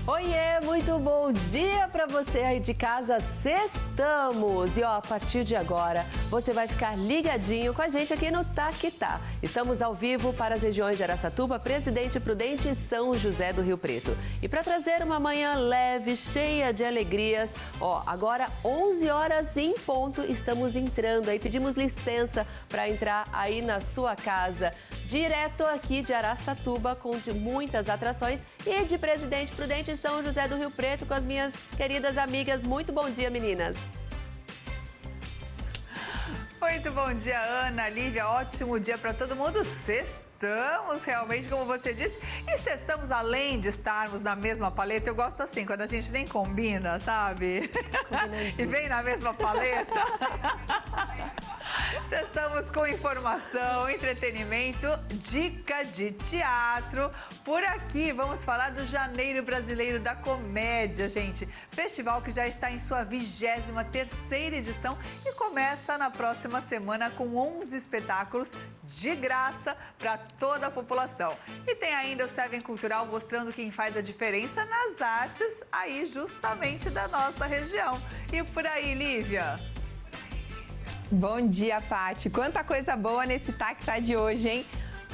Oiê, muito bom dia para você aí de casa, sextamos! E ó, a partir de agora, você vai ficar ligadinho com a gente aqui no Tá Que Tá. Estamos ao vivo para as regiões de Araçatuba, Presidente Prudente e São José do Rio Preto. E para trazer uma manhã leve, cheia de alegrias, ó, agora 11 horas em ponto, estamos entrando aí, pedimos licença para entrar aí na sua casa, direto aqui de Araçatuba, com muitas atrações, e de Presidente Prudente e São José do Rio Preto com as minhas queridas amigas. Muito bom dia, meninas! Muito bom dia, Ana, Lívia, ótimo dia para todo mundo. Sextamos, realmente, como você disse, e sextamos além de estarmos na mesma paleta. Eu gosto assim, quando a gente nem combina, sabe? E vem na mesma paleta. Estamos com informação, entretenimento, dica de teatro. Por aqui vamos falar do Janeiro Brasileiro da Comédia, gente. Festival que já está em sua 23ª edição e começa na próxima semana com 11 espetáculos de graça para toda a população. E tem ainda o Seven Cultural mostrando quem faz a diferença nas artes aí justamente da nossa região. E por aí, Lívia? Bom dia, Paty. Quanta coisa boa nesse Tá Que Tá de hoje, hein?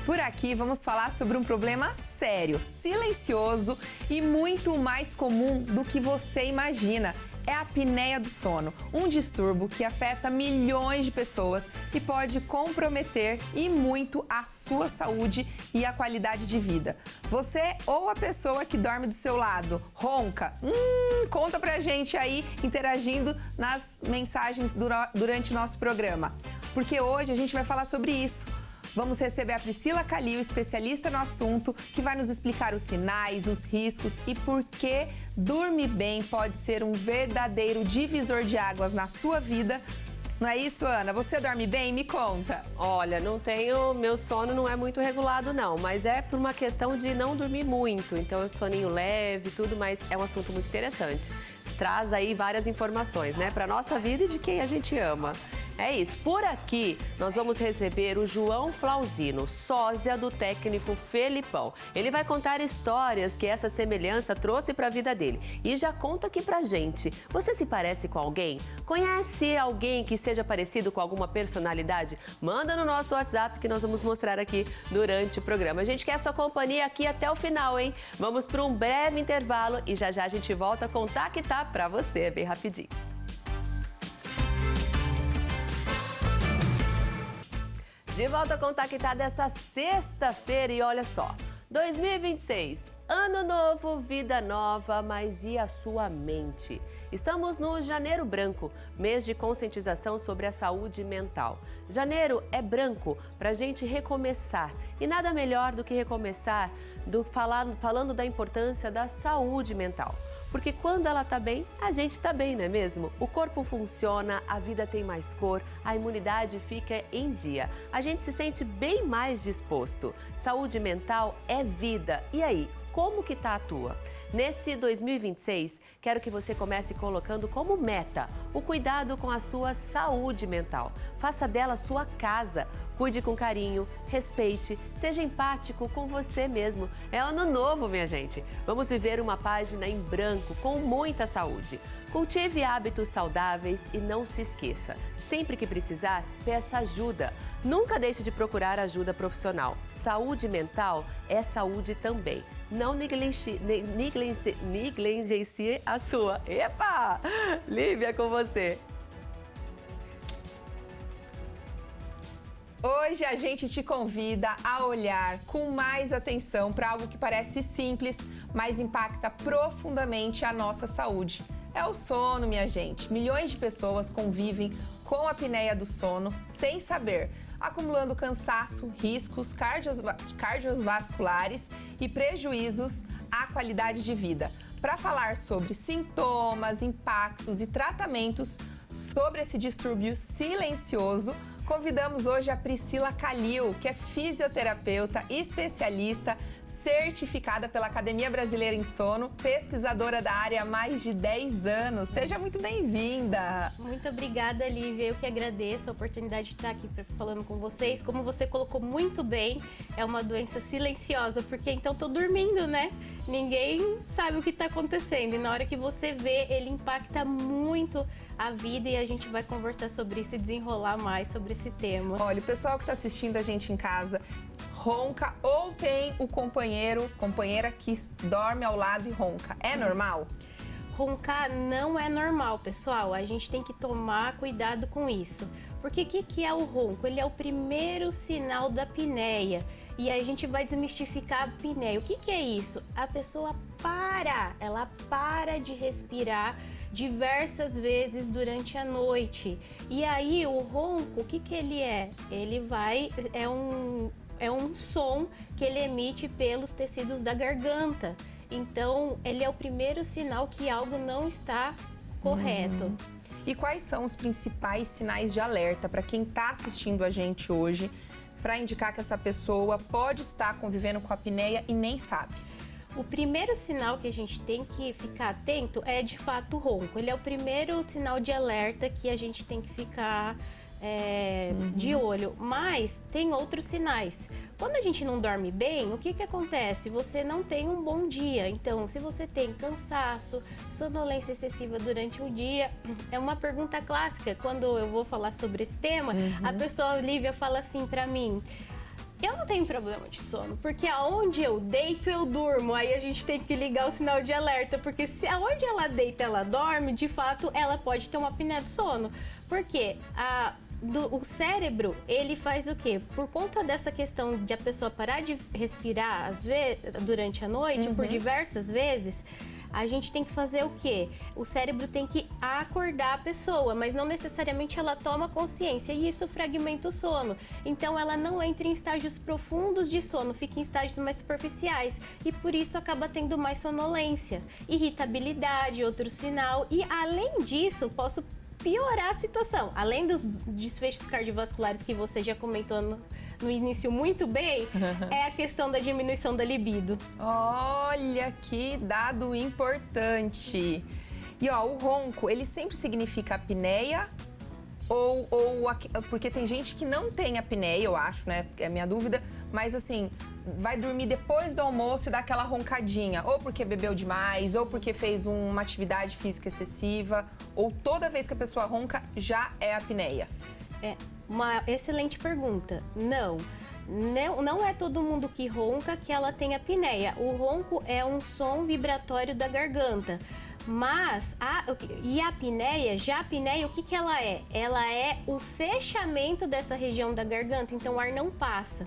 Por aqui vamos falar sobre um problema sério, silencioso e muito mais comum do que você imagina. É a apneia do sono, um distúrbio que afeta milhões de pessoas e pode comprometer e muito a sua saúde e a qualidade de vida. Você ou a pessoa que dorme do seu lado ronca? Conta pra gente aí, interagindo nas mensagens durante o nosso programa. Porque hoje a gente vai falar sobre isso. Vamos receber a Priscila Calil, especialista no assunto, que vai nos explicar os sinais, os riscos e por que dormir bem pode ser um verdadeiro divisor de águas na sua vida. Não é isso, Ana? Você dorme bem? Me conta. Olha, meu sono não é muito regulado não, mas é por uma questão de não dormir muito. Então, eu soninho leve, tudo, mas é um assunto muito interessante. Traz aí várias informações, né, para nossa vida e de quem a gente ama. É isso. Por aqui, nós vamos receber o João Flauzino, sósia do técnico Felipão. Ele vai contar histórias que essa semelhança trouxe para a vida dele. E já conta aqui pra gente. Você se parece com alguém? Conhece alguém que seja parecido com alguma personalidade? Manda no nosso WhatsApp que nós vamos mostrar aqui durante o programa. A gente quer sua companhia aqui até o final, hein? Vamos para um breve intervalo e já já a gente volta com Tá Que Tá pra você. É bem rapidinho. De volta com o Tá Que Tá dessa sexta-feira e olha só, 2026, ano novo, vida nova, mas e a sua mente? Estamos no Janeiro Branco, mês de conscientização sobre a saúde mental. Janeiro é branco para a gente recomeçar e nada melhor do que recomeçar falando da importância da saúde mental. Porque quando ela tá bem, a gente tá bem, não é mesmo? O corpo funciona, a vida tem mais cor, a imunidade fica em dia. A gente se sente bem mais disposto. Saúde mental é vida. E aí, como que tá a tua? Nesse 2026, quero que você comece colocando como meta o cuidado com a sua saúde mental. Faça dela sua casa. Cuide com carinho, respeite, seja empático com você mesmo. É ano novo, minha gente. Vamos viver uma página em branco com muita saúde. Cultive hábitos saudáveis e não se esqueça. Sempre que precisar, peça ajuda. Nunca deixe de procurar ajuda profissional. Saúde mental é saúde também. Não negligencie a sua. Epa! Lívia, com você. Hoje a gente te convida a olhar com mais atenção para algo que parece simples, mas impacta profundamente a nossa saúde. É o sono, minha gente. Milhões de pessoas convivem com a apneia do sono sem saber, acumulando cansaço, riscos cardiovasculares e prejuízos à qualidade de vida. Para falar sobre sintomas, impactos e tratamentos sobre esse distúrbio silencioso, convidamos hoje a Priscila Calil, que é fisioterapeuta, especialista, certificada pela Academia Brasileira em Sono, pesquisadora da área há mais de 10 anos. Seja muito bem-vinda. Muito obrigada, Lívia. Eu que agradeço a oportunidade de estar aqui falando com vocês. Como você colocou muito bem, é uma doença silenciosa, porque então tô dormindo, né? Ninguém sabe o que está acontecendo. E na hora que você vê, ele impacta muito a vida e a gente vai conversar sobre isso e desenrolar mais sobre esse tema. Olha, o pessoal que está assistindo a gente em casa ronca ou tem o companheira que dorme ao lado e ronca. É normal? Roncar não é normal, pessoal. A gente tem que tomar cuidado com isso. Porque o que é o ronco? Ele é o primeiro sinal da apneia. E a gente vai desmistificar a apneia. O que é isso? A pessoa ela para de respirar diversas vezes durante a noite. E aí o ronco, o que ele é? É um som que ele emite pelos tecidos da garganta. Então, ele é o primeiro sinal que algo não está correto. E quais são os principais sinais de alerta para quem está assistindo a gente hoje, para indicar que essa pessoa pode estar convivendo com a apneia e nem sabe? O primeiro sinal que a gente tem que ficar atento é, de fato, o ronco. Ele é o primeiro sinal de alerta que a gente tem que ficar de olho. Mas tem outros sinais. Quando a gente não dorme bem, o que acontece? Você não tem um bom dia. Então, se você tem cansaço, sonolência excessiva durante o dia, é uma pergunta clássica. Quando eu vou falar sobre esse tema, a pessoa, Lívia, fala assim pra mim: eu não tenho problema de sono, porque aonde eu deito, eu durmo. Aí a gente tem que ligar o sinal de alerta, porque se aonde ela deita, ela dorme, de fato, ela pode ter uma apneia do sono. Por quê? O cérebro, ele faz o quê? Por conta dessa questão de a pessoa parar de respirar às vezes, durante a noite, por diversas vezes, a gente tem que fazer o quê? O cérebro tem que acordar a pessoa, mas não necessariamente ela toma consciência e isso fragmenta o sono. Então ela não entra em estágios profundos de sono, fica em estágios mais superficiais e por isso acaba tendo mais sonolência, irritabilidade, outro sinal. E além disso, posso piorar a situação. Além dos desfechos cardiovasculares que você já comentou no início muito bem, é a questão da diminuição da libido. Olha que dado importante. E ó, o ronco, ele sempre significa apneia porque tem gente que não tem apneia, eu acho, né? É a minha dúvida. Mas assim, vai dormir depois do almoço e dá aquela roncadinha. Ou porque bebeu demais, ou porque fez uma atividade física excessiva. Ou toda vez que a pessoa ronca, já é apneia. É uma excelente pergunta. Não é todo mundo que ronca que ela tem apneia. O ronco é um som vibratório da garganta. Mas a apneia, o que ela é? Ela é o fechamento dessa região da garganta, então o ar não passa.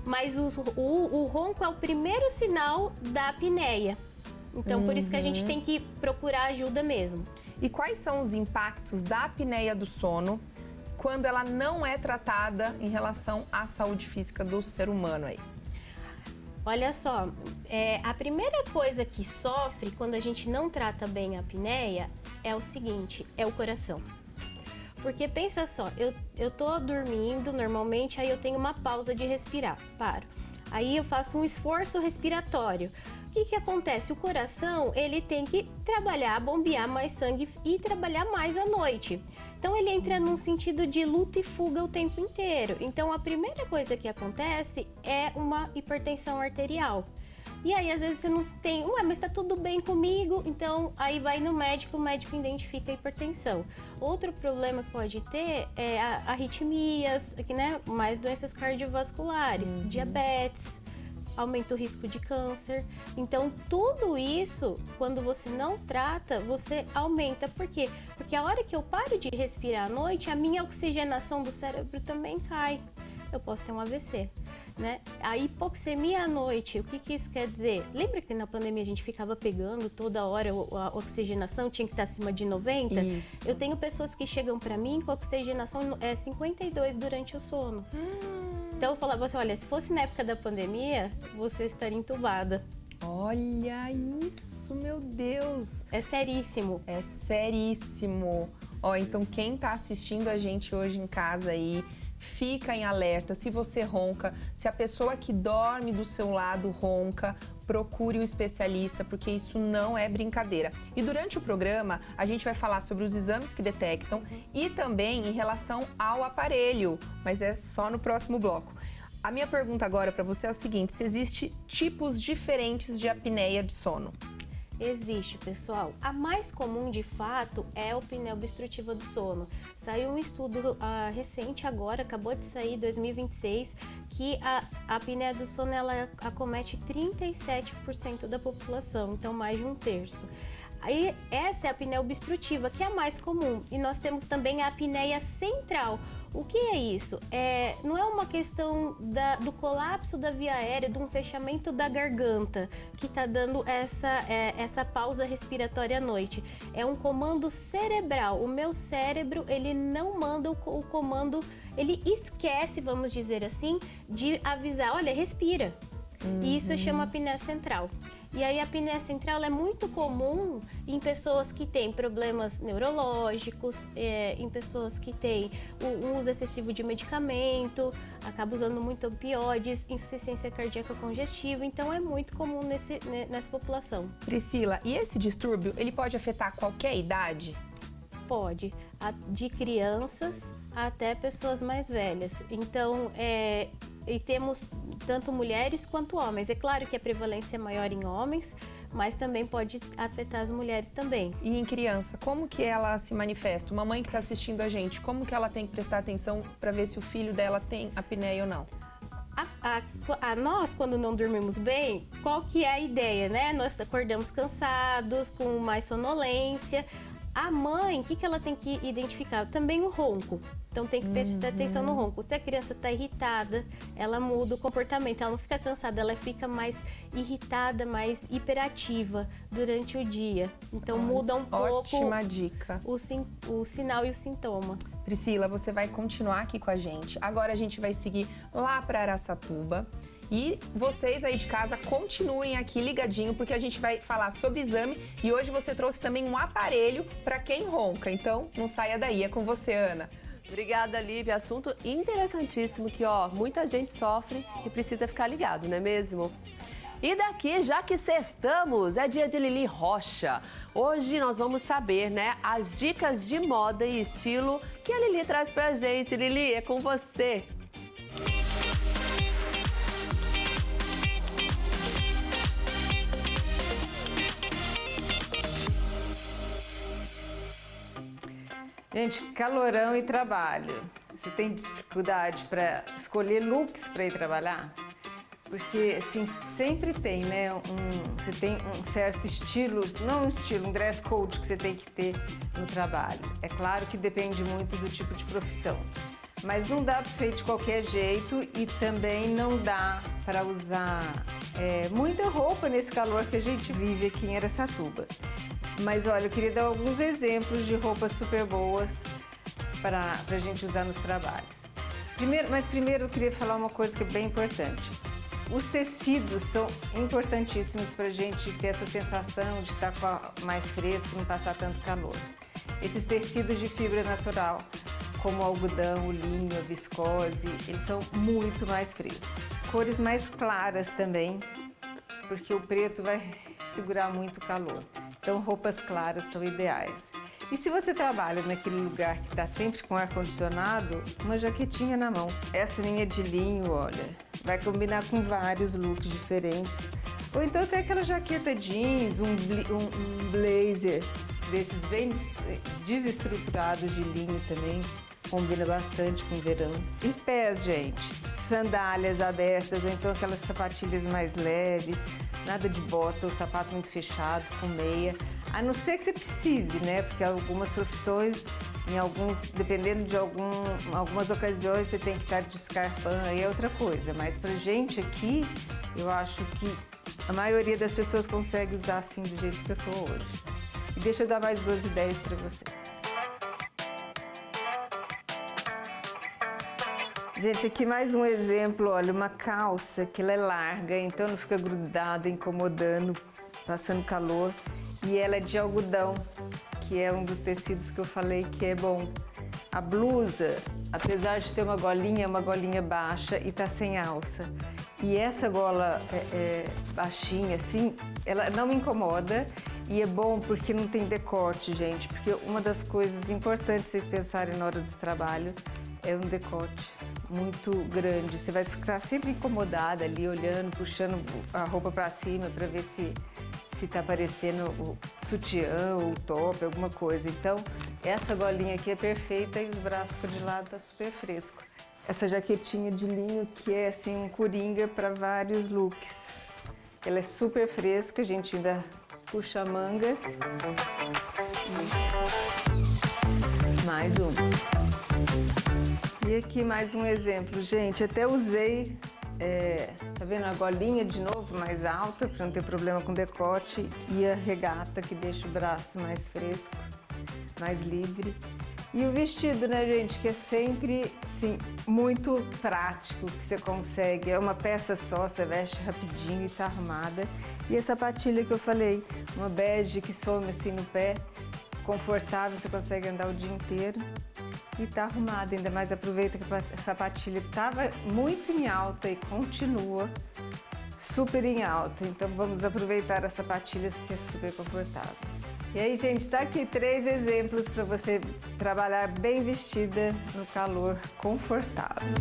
Mas o ronco é o primeiro sinal da apneia. Então, por isso que a gente tem que procurar ajuda mesmo. E quais são os impactos da apneia do sono quando ela não é tratada em relação à saúde física do ser humano aí? Olha só, a primeira coisa que sofre quando a gente não trata bem a apneia é o seguinte, é o coração. Porque pensa só, eu tô dormindo normalmente, aí eu tenho uma pausa de respirar, paro. Aí eu faço um esforço respiratório. O que acontece? O coração, ele tem que trabalhar, bombear mais sangue e trabalhar mais à noite. Então, ele entra num sentido de luta e fuga o tempo inteiro. Então, a primeira coisa que acontece é uma hipertensão arterial. E aí, às vezes, você não tem, mas tá tudo bem comigo? Então, aí vai no médico, o médico identifica a hipertensão. Outro problema que pode ter é arritmias, né? Mais doenças cardiovasculares, diabetes, aumenta o risco de câncer. Então, tudo isso, quando você não trata, você aumenta. Por quê? Porque a hora que eu paro de respirar à noite, a minha oxigenação do cérebro também cai. Eu posso ter um AVC, né? A hipoxemia à noite, o que isso quer dizer? Lembra que na pandemia a gente ficava pegando toda hora a oxigenação, tinha que estar acima de 90? Isso. Eu tenho pessoas que chegam para mim com a oxigenação 52 durante o sono. Então eu falava assim, olha, se fosse na época da pandemia, você estaria entubada. Olha isso, meu Deus! É seríssimo. É seríssimo. Ó, então quem tá assistindo a gente hoje em casa aí, fica em alerta. Se você ronca, se a pessoa que dorme do seu lado ronca, procure um especialista, porque isso não é brincadeira. E durante o programa, a gente vai falar sobre os exames que detectam e também em relação ao aparelho, mas é só no próximo bloco. A minha pergunta agora para você é o seguinte: se existem tipos diferentes de apneia de sono? Existe, pessoal. A mais comum, de fato, é a apneia obstrutiva do sono. Saiu um estudo recente agora, acabou de sair, 2026, que a apneia do sono ela acomete 37% da população, então mais de um terço. Aí, essa é a apneia obstrutiva, que é a mais comum. E nós temos também a apneia central. O que é isso? Não é uma questão do colapso da via aérea, de um fechamento da garganta, que está dando essa pausa respiratória à noite. É um comando cerebral. O meu cérebro, ele não manda o comando, ele esquece, vamos dizer assim, de avisar, olha, respira. E isso chama apneia central. E aí a apneia central é muito comum em pessoas que têm problemas neurológicos, em pessoas que têm o uso excessivo de medicamento, acaba usando muito opioides, insuficiência cardíaca congestiva, então é muito comum nessa população. Priscila, e esse distúrbio, ele pode afetar qualquer idade? Pode, de crianças até pessoas mais velhas. Então, e temos tanto mulheres quanto homens. É claro que a prevalência é maior em homens, mas também pode afetar as mulheres também. E em criança, como que ela se manifesta? Uma mãe que está assistindo a gente, como que ela tem que prestar atenção para ver se o filho dela tem apneia ou não? Nós, quando não dormimos bem, qual que é a ideia, né? Nós acordamos cansados, com mais sonolência. A mãe, o que ela tem que identificar? Também o ronco. Então tem que prestar atenção no ronco. Se a criança está irritada, ela muda o comportamento. Ela não fica cansada, ela fica mais irritada, mais hiperativa durante o dia. Então muda um pouco. Ótima dica. O sinal e o sintoma. Priscila, você vai continuar aqui com a gente. Agora a gente vai seguir lá para Araçatuba. E vocês aí de casa continuem aqui ligadinho, porque a gente vai falar sobre exame e hoje você trouxe também um aparelho para quem ronca. Então, não saia daí, é com você, Ana. Obrigada, Lívia. Assunto interessantíssimo que, muita gente sofre e precisa ficar ligado, não é mesmo? E daqui, já que sextamos, é dia de Lili Rocha. Hoje nós vamos saber, né, as dicas de moda e estilo que a Lili traz pra gente. Lili, é com você. Gente, calorão e trabalho. Você tem dificuldade para escolher looks para ir trabalhar? Porque, assim, sempre tem, né? Você tem um certo estilo, não um estilo, um dress code que você tem que ter no trabalho. É claro que depende muito do tipo de profissão. Mas não dá para você ir de qualquer jeito e também não dá para usar muita roupa nesse calor que a gente vive aqui em Araçatuba. Mas olha, eu queria dar alguns exemplos de roupas super boas para a gente usar nos trabalhos. Primeiro eu queria falar uma coisa que é bem importante. Os tecidos são importantíssimos para a gente ter essa sensação de estar mais fresco, não passar tanto calor. Esses tecidos de fibra natural, como o algodão, o linho, a viscose, eles são muito mais frescos. Cores mais claras também, porque o preto vai segurar muito o calor. Então, roupas claras são ideais. E se você trabalha naquele lugar que está sempre com ar-condicionado, uma jaquetinha na mão. Essa minha de linho, olha, vai combinar com vários looks diferentes. Ou então até aquela jaqueta jeans, um blazer desses bem desestruturados de linho também. Combina bastante com o verão. E pés, gente, sandálias abertas ou então aquelas sapatilhas mais leves, nada de bota ou sapato muito fechado, com meia. A não ser que você precise, né? Porque algumas profissões, dependendo de algumas ocasiões, você tem que estar descarpando, aí é outra coisa. Mas pra gente aqui, eu acho que a maioria das pessoas consegue usar assim do jeito que eu tô hoje. E deixa eu dar mais 2 ideias pra vocês. Gente, aqui mais um exemplo, olha, uma calça que ela é larga, então não fica grudada, incomodando, passando calor. E ela é de algodão, que é um dos tecidos que eu falei que é bom. a blusa, apesar de ter uma golinha baixa e tá sem alça. E essa gola baixinha, assim, ela não me incomoda e é bom porque não tem decote, gente. Porque uma das coisas importantes vocês pensarem na hora do trabalho é um decote muito grande. Você vai ficar sempre incomodada ali, olhando, puxando a roupa para cima para ver se tá aparecendo o sutiã ou o top, alguma coisa. Então, essa golinha aqui é perfeita e os braços de lado tá super fresco. Essa jaquetinha de linho que é assim um coringa para vários looks. Ela é super fresca, a gente ainda puxa a manga. Mais uma. E aqui mais um exemplo, gente, até usei, tá vendo a golinha de novo mais alta para não ter problema com decote e a regata que deixa o braço mais fresco, mais livre. E o vestido, né, gente, que é sempre, assim, muito prático, que você consegue. É uma peça só, você veste rapidinho e tá arrumada. E a sapatilha que eu falei, uma bege que some assim no pé, confortável, você consegue andar o dia inteiro. E tá arrumada, ainda mais aproveita que a sapatilha estava muito em alta e continua super em alta. Então vamos aproveitar as sapatilhas que é super confortável. E aí, gente, tá aqui 3 exemplos para você trabalhar bem vestida no calor confortável.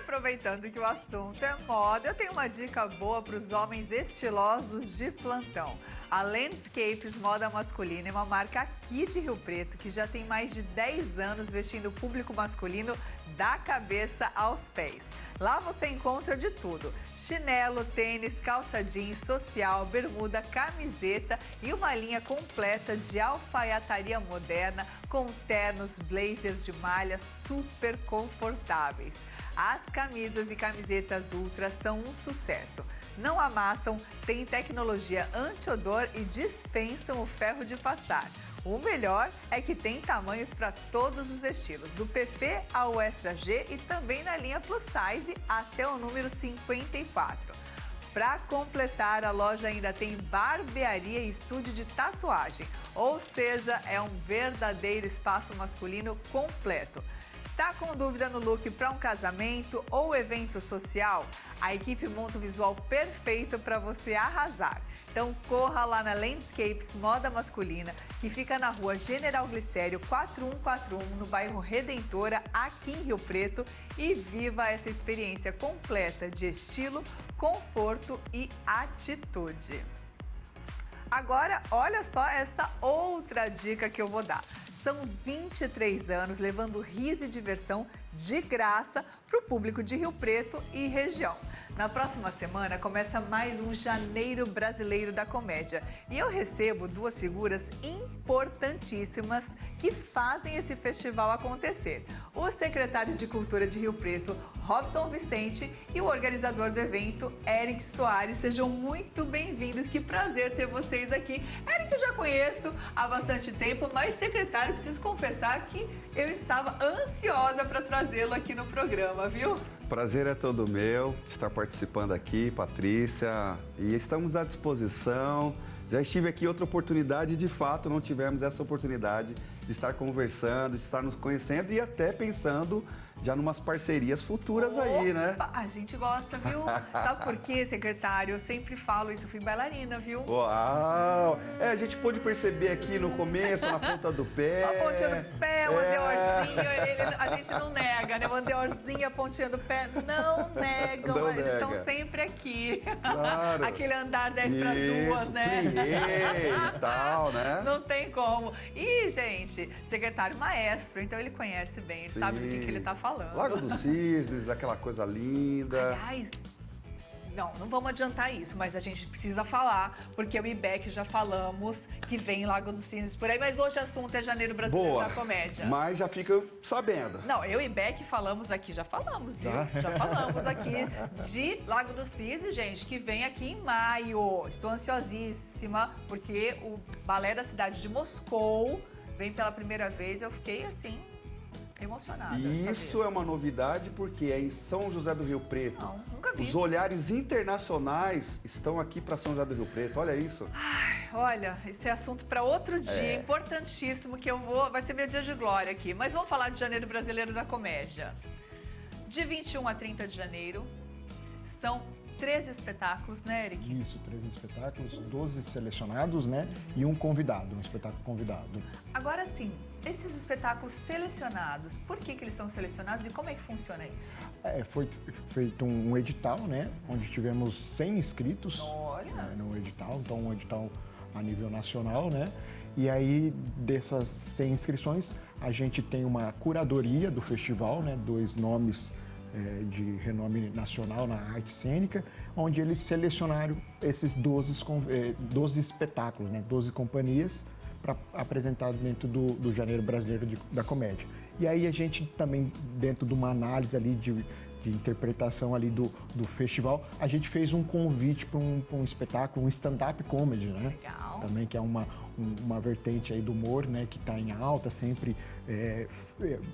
Aproveitando que o assunto é moda, eu tenho uma dica boa para os homens estilosos de plantão. A Landscapes Moda Masculina é uma marca aqui de Rio Preto que já tem mais de 10 anos vestindo o público masculino da cabeça aos pés. Lá você encontra de tudo: chinelo, tênis, calça jeans, social, bermuda, camiseta e uma linha completa de alfaiataria moderna com ternos, blazers de malha super confortáveis. As camisas e camisetas Ultra são um sucesso. Não amassam, têm tecnologia anti-odor e dispensam o ferro de passar. O melhor é que tem tamanhos para todos os estilos, do PP ao Extra G e também na linha Plus Size até o número 54. Para completar, a loja ainda tem barbearia e estúdio de tatuagem, ou seja, é um verdadeiro espaço masculino completo. Tá com dúvida no look para um casamento ou evento social? A equipe monta o visual perfeito para você arrasar. Então corra lá na Landscapes Moda Masculina, que fica na rua General Glicério 4141, no bairro Redentora, aqui em Rio Preto, e viva essa experiência completa de estilo, conforto e atitude. Agora, olha só essa outra dica que eu vou dar. São 23 anos levando riso e diversão de graça para o público de Rio Preto e região. Na próxima semana começa mais um Janeiro Brasileiro da Comédia e eu recebo 2 figuras importantíssimas que fazem esse festival acontecer. O secretário de Cultura de Rio Preto, Robson Vicente, e o organizador do evento, Eric Soares. Sejam muito bem-vindos, que prazer ter vocês aqui. Eric eu já conheço há bastante tempo, mas secretário, preciso confessar que eu estava ansiosa para trazê-lo aqui no programa, viu? Prazer é todo meu estar participando aqui, Patrícia, e estamos à disposição. Já estive aqui outra oportunidade e, de fato, não tivemos essa oportunidade de estar conversando, de estar nos conhecendo e até pensando já numas parcerias futuras aí, né? A gente gosta, viu? Sabe por quê, secretário? Eu sempre falo isso, eu fui bailarina, viu? Uau! A gente pôde perceber aqui no começo, na ponta do pé. A pontinha do pé, o andeorzinho, a gente não nega, né? O andeorzinho, a pontinha do pé, não negam, Não eles nega. estão sempre aqui. Claro. Aquele andar 10 para as 2, né? Plié e tal, né? Não tem como. E, gente, secretário maestro, então ele conhece bem, ele sabe do que ele tá falando. Lago dos Cisnes, aquela coisa linda. Aliás, não vamos adiantar isso, mas a gente precisa falar, porque eu e Beck já falamos que vem Lago dos Cisnes por aí, mas hoje o assunto é Janeiro Brasileiro da Comédia. Mas já fica sabendo. Não, eu e Beck falamos aqui, já falamos, viu? Já falamos aqui de Lago dos Cisnes, gente, que vem aqui em maio. Estou ansiosíssima, porque o Balé da Cidade de Moscou vem pela primeira vez, eu fiquei assim, emocionada. E isso é uma novidade porque é em São José do Rio Preto. Não, nunca vi. Os olhares internacionais estão aqui para São José do Rio Preto, olha isso. Olha, esse é assunto para outro dia, importantíssimo, que vai ser meu dia de glória aqui. Mas vamos falar de Janeiro Brasileiro da Comédia. De 21 a 30 de janeiro, são 13 espetáculos, né, Eric? Isso, 13 espetáculos, 12 selecionados, né? E um convidado, um espetáculo convidado. Agora sim, esses espetáculos selecionados, por que eles são selecionados e como é que funciona isso? Foi feito um edital, né? Onde tivemos 100 inscritos. Olha! No edital, então um edital a nível nacional, né? E aí, dessas 100 inscrições, a gente tem uma curadoria do festival, né? 2 nomes de renome nacional na arte cênica, onde eles selecionaram esses 12 espetáculos, né? 12 companhias para apresentar dentro do Janeiro Brasileiro da Comédia. E aí a gente também, dentro de uma análise ali de interpretação ali do festival, a gente fez um convite para um espetáculo, um stand-up comedy, né? Legal. Também que é uma vertente aí do humor, né? Que está em alta, sempre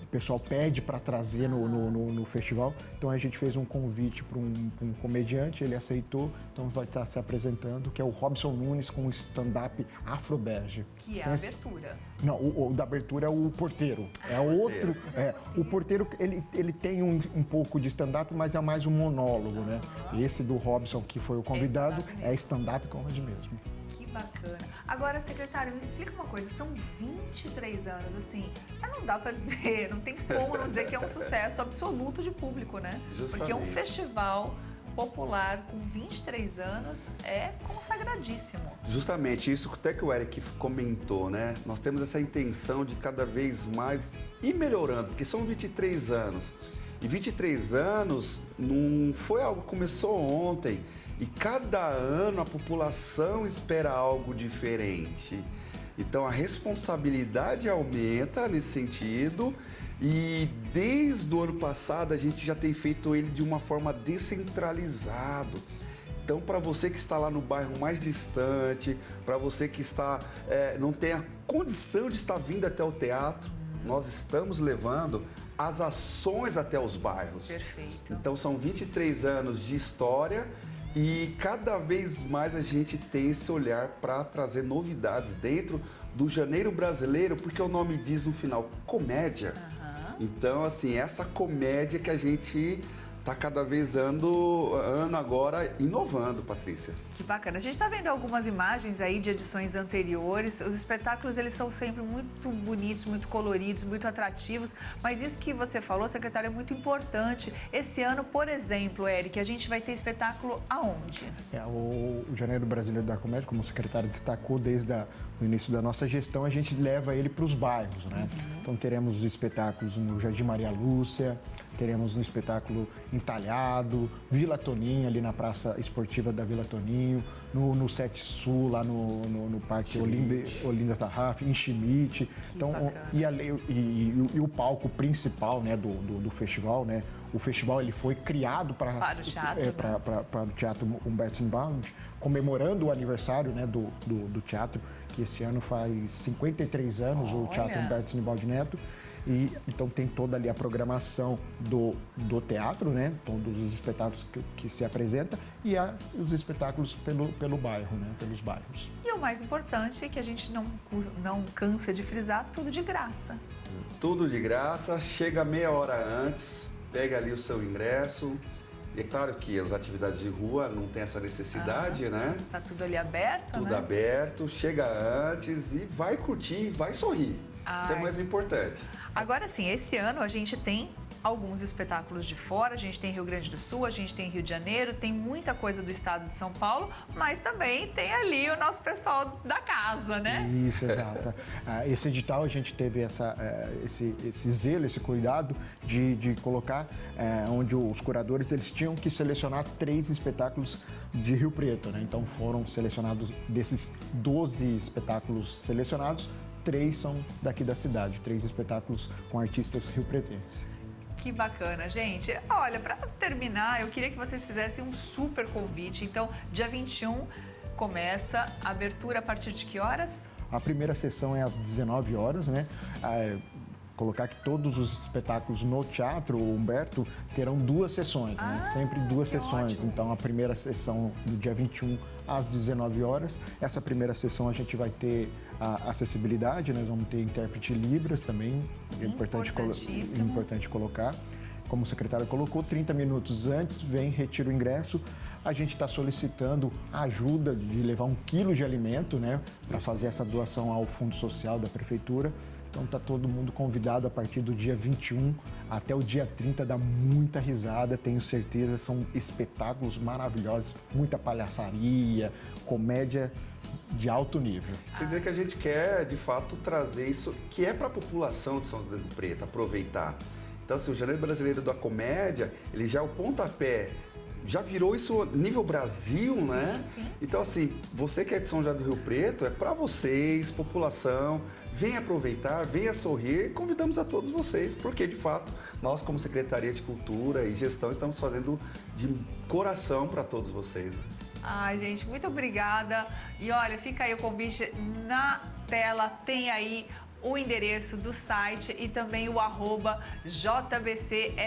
o pessoal pede para trazer no festival. Então a gente fez um convite para um comediante, ele aceitou, então vai estar se apresentando, que é o Robson Nunes com o stand-up Afroberge. Que é a abertura. Não, o da abertura é o porteiro. É outro. O porteiro, ele tem um pouco de stand-up, mas é mais um monólogo, né? Esse do Robson, que foi o convidado, é stand-up comedy mesmo. Que bacana. Agora, secretário, me explica uma coisa. São 23 anos, assim, mas não dá pra dizer, não tem como não dizer que é um sucesso absoluto de público, né? Justamente. Porque um festival popular com 23 anos é consagradíssimo. Justamente, isso até que o Eric comentou, né? Nós temos essa intenção de cada vez mais ir melhorando, porque são 23 anos. E 23 anos não foi algo que começou ontem. E cada ano a população espera algo diferente. Então a responsabilidade aumenta nesse sentido. E desde o ano passado a gente já tem feito ele de uma forma descentralizada. Então, para você que está lá no bairro mais distante, para você que não tem a condição de estar vindo até o teatro, nós estamos levando as ações até os bairros. Perfeito. Então, são 23 anos de história e cada vez mais a gente tem esse olhar para trazer novidades dentro do Janeiro Brasileiro, porque o nome diz no final, comédia. Então, assim, essa comédia que a gente está cada vez ano agora inovando, Patrícia. Que bacana. A gente está vendo algumas imagens aí de edições anteriores. Os espetáculos, eles são sempre muito bonitos, muito coloridos, muito atrativos. Mas isso que você falou, secretário, é muito importante. Esse ano, por exemplo, Eric, a gente vai ter espetáculo aonde? O Janeiro Brasileiro da Comédia, como o secretário destacou desde o início da nossa gestão, a gente leva ele para os bairros, né? Então teremos os espetáculos no Jardim Maria Lúcia, teremos um espetáculo em Talhado, Vila Toninho, ali na Praça Esportiva da Vila Toninho, no Sete Sul, lá no Parque Olinda Tarraf, em Schmidt. Então, e o palco principal, né, do festival, né? O festival ele foi criado para o Teatro Humberto Inbound, comemorando o aniversário, né, do teatro, que esse ano faz 53 anos, o Teatro Humberto Inbound Neto. E então tem toda ali a programação do teatro, né? Todos os espetáculos que se apresenta e os espetáculos pelo bairro, né? Pelos bairros. E o mais importante é que a gente não cansa de frisar, tudo de graça. Tudo de graça, chega meia hora antes, pega ali o seu ingresso. E é claro que as atividades de rua não tem essa necessidade, né? Tá tudo ali aberto, Tudo né? aberto, chega antes e vai curtir, vai sorrir. Isso é o mais importante. Agora sim, esse ano a gente tem alguns espetáculos de fora, a gente tem Rio Grande do Sul, a gente tem Rio de Janeiro, tem muita coisa do estado de São Paulo, mas também tem ali o nosso pessoal da casa, né? Isso, exato. Esse edital a gente teve esse zelo, esse cuidado de colocar onde os curadores eles tinham que selecionar 3 espetáculos de Rio Preto, né? Então foram selecionados desses 12 espetáculos selecionados, 3 são daqui da cidade, 3 espetáculos com artistas riopretenses. Que bacana, gente. Olha, para terminar, eu queria que vocês fizessem um super convite. Então, dia 21 começa a abertura a partir de que horas? A primeira sessão é às 19 horas, né? Colocar que todos os espetáculos no teatro, o Humberto, terão 2 sessões, né? Sempre 2 sessões. Ótimo. Então, a primeira sessão no dia 21 às 19 horas. Essa primeira sessão a gente vai ter a acessibilidade, nós vamos ter intérprete Libras também, é importante colocar. Como o secretário colocou, 30 minutos antes, vem, retira o ingresso. A gente está solicitando a ajuda de levar 1 quilo de alimento, né? Para fazer essa doação ao Fundo Social da Prefeitura. Então está todo mundo convidado a partir do dia 21 até o dia 30, dá muita risada, tenho certeza, são espetáculos maravilhosos, muita palhaçaria, comédia de alto nível. Quer dizer que a gente quer, de fato, trazer isso que é para a população de São José do Rio Preto, aproveitar. Então, assim, o Janeiro Brasileiro da Comédia, ele já é o pontapé, já virou isso nível Brasil, né? Sim. Então, assim, você que é de São José do Rio Preto, é para vocês, população, venha aproveitar, venha sorrir, convidamos a todos vocês, porque, de fato, nós, como Secretaria de Cultura e Gestão, estamos fazendo de coração para todos vocês. Ai, gente, muito obrigada. E olha, fica aí o convite na tela, tem aí o endereço do site e também o @JBCSJRP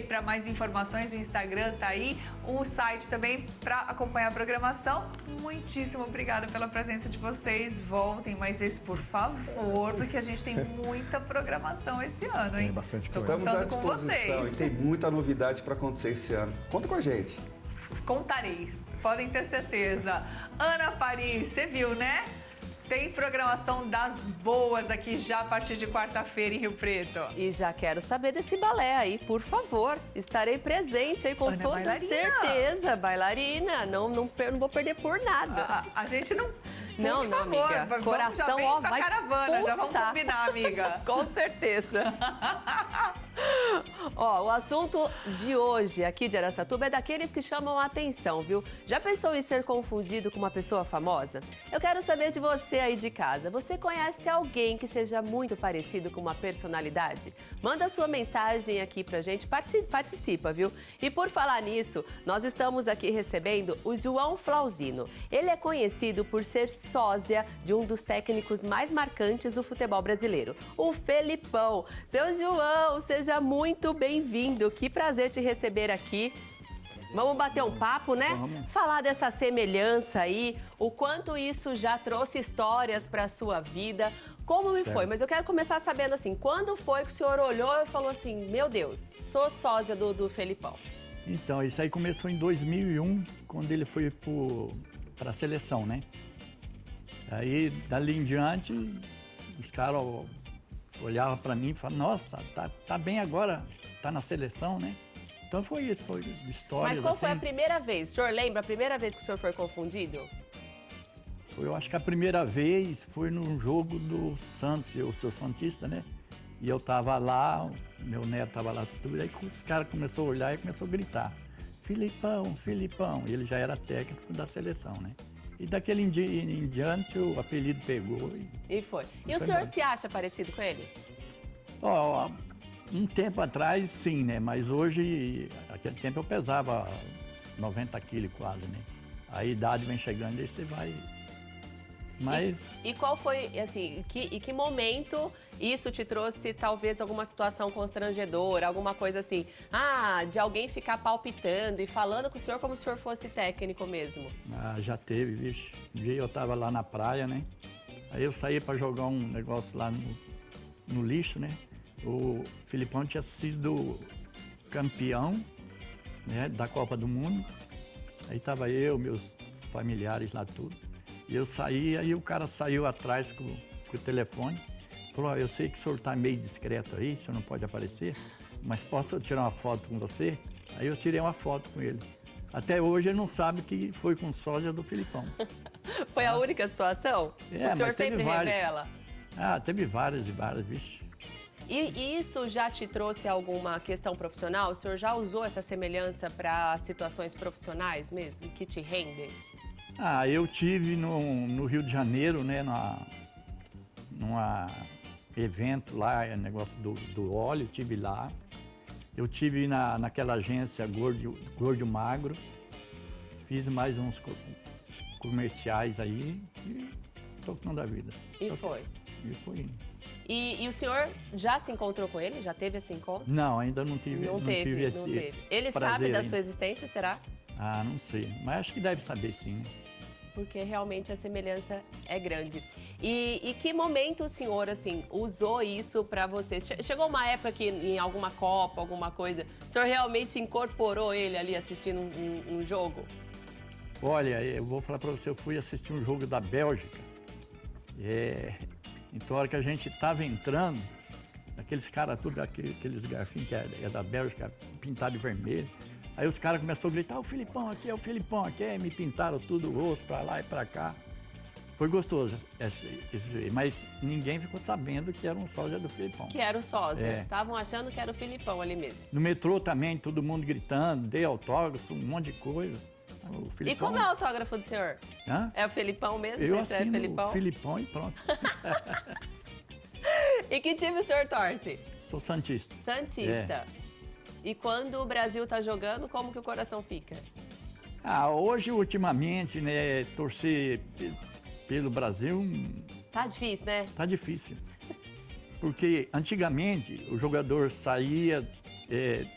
para mais informações. O Instagram tá aí, o site também para acompanhar a programação. Muitíssimo obrigada pela presença de vocês. Voltem mais vezes, por favor, porque a gente tem muita programação esse ano, hein? Tem bastante Tô coisa. Estamos à contando com disposição vocês. e tem muita novidade para acontecer esse ano. Conta com a gente. Contarei, podem ter certeza. Ana Paris, você viu, né? Tem programação das boas aqui já a partir de quarta-feira em Rio Preto. E já quero saber desse balé aí, por favor. Estarei presente aí com Ana toda bailarina. certeza. Bailarina, não vou perder por nada. A gente não... Não, por não, favor, amiga. vamos, Coração, já vem ó, pra vai caravana, já vamos pulsar. combinar, amiga. Com certeza. Ó, o assunto de hoje aqui de Araçatuba é daqueles que chamam a atenção, viu? Já pensou em ser confundido com uma pessoa famosa? Eu quero saber de você aí de casa. Você conhece alguém que seja muito parecido com uma personalidade? Manda sua mensagem aqui pra gente, participa, viu? E por falar nisso, nós estamos aqui recebendo o João Flauzino. Ele é conhecido por ser sósia de um dos técnicos mais marcantes do futebol brasileiro, o Felipão. Seu João, seja muito bem-vindo. Que prazer te receber aqui. Vamos bater um papo, né? Vamos. Falar dessa semelhança aí, o quanto isso já trouxe histórias para a sua vida. Como me foi? Mas eu quero começar sabendo assim, quando foi que o senhor olhou e falou assim, meu Deus, sou sósia do Felipão? Então, isso aí começou em 2001, quando ele foi para a seleção, né? Aí, dali em diante, os caras olhavam para mim e falavam, nossa, tá bem agora, tá na seleção, né? Então foi isso, foi história. Mas qual foi a primeira vez? O senhor lembra a primeira vez que o senhor foi confundido? Eu acho que a primeira vez foi num jogo do Santos, eu sou santista, né? E eu tava lá, meu neto tava lá, tudo, aí os caras começaram a olhar e começaram a gritar, Felipão, Felipão, e ele já era técnico da seleção, né? E daquele em diante o apelido pegou. E foi. E o Foi senhor embora. se acha parecido com ele? Ó, um tempo atrás, sim, né? Mas hoje, aquele tempo eu pesava 90 quilos quase, né? A idade vem chegando e você vai... Mas... E qual foi, assim, que momento isso te trouxe, talvez, alguma situação constrangedora, alguma coisa assim, de alguém ficar palpitando e falando com o senhor como se o senhor fosse técnico mesmo? Já teve, vixe. Um dia eu tava lá na praia, né? Aí eu saí para jogar um negócio lá no lixo, né? O Felipão tinha sido campeão, né, da Copa do Mundo. Aí tava eu, meus familiares lá, tudo. E eu saí, aí o cara saiu atrás com o telefone. Falou, eu sei que o senhor tá meio discreto aí, o senhor não pode aparecer, mas posso tirar uma foto com você? Aí eu tirei uma foto com ele. Até hoje ele não sabe que foi com sósia do Felipão. Foi a única situação? É, O senhor mas teve sempre várias. revela? Teve várias e várias, vixe. E isso já te trouxe alguma questão profissional? O senhor já usou essa semelhança para situações profissionais mesmo, que te rendem? Eu tive no Rio de Janeiro, né, num evento lá, negócio do óleo, tive lá. Eu tive naquela agência Gordo Magro, fiz mais uns comerciais aí tocando a vida. E foi. E foi indo. E o senhor já se encontrou com ele? Já teve esse encontro? Não, ainda não tive, Não tive teve. esse Ele prazer sabe da ainda. sua existência, será? Ah, não sei, mas acho que deve saber sim. Porque realmente a semelhança é grande. E que momento o senhor, assim, usou isso pra você? Chegou uma época que em alguma Copa, alguma coisa, o senhor realmente incorporou ele ali assistindo um jogo? Olha, eu vou falar para você, eu fui assistir um jogo da Bélgica. Então, a hora que a gente estava entrando, aqueles caras, tudo aqueles garfinhos que é da Bélgica, pintado de vermelho. Aí os caras começaram a gritar, o Filipão aqui, é o Filipão aqui. Aí me pintaram tudo o rosto, para lá e para cá. Foi gostoso, mas ninguém ficou sabendo que era um sósia do Filipão. Que era o sósia. É. Estavam achando que era o Filipão ali mesmo. No metrô também, todo mundo gritando, dei autógrafo, um monte de coisa. O E Filipão, como é o autógrafo do senhor? Hã? É o Felipão mesmo? Eu Você escreve assino Felipão? o Filipão e pronto. E que time o senhor torce? Sou santista. Santista. E quando o Brasil tá jogando, como que o coração fica? Hoje, ultimamente, né, torcer pelo Brasil Tá difícil, né? tá difícil. Porque antigamente o jogador saía